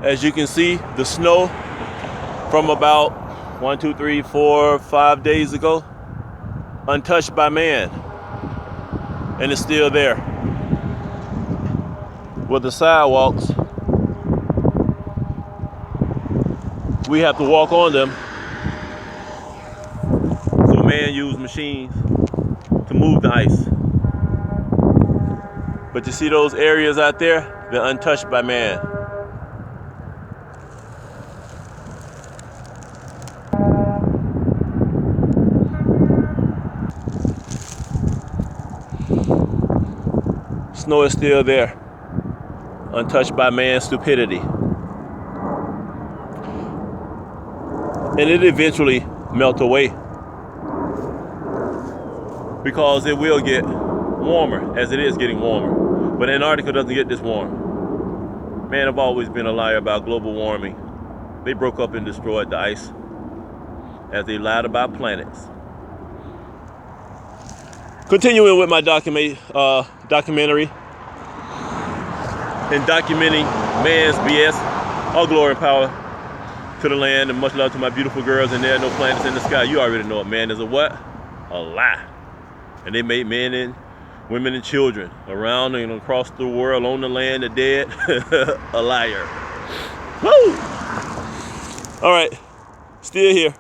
As you can see, the snow from about 1, 2, 3, 4, 5 days ago, untouched by man, and it's still there. With the sidewalks, we have to walk on them. So man used machines to move the ice. But you see those areas out there? They're untouched by man. Snow is still there, untouched by man's stupidity. And it eventually melt away because it will get warmer, as it is getting warmer. But Antarctica doesn't get this warm. Man have always been a liar about global warming. They broke up and destroyed the ice as they lied about planets. Continuing with my documentary and documenting man's BS, all glory and power to the land, and much love to my beautiful girls. And there are no planets in the sky. You already know it. Man is a what? A lie. And they made men and women and children around and across the world, on the land, the dead, a liar. Woo! All right, still here.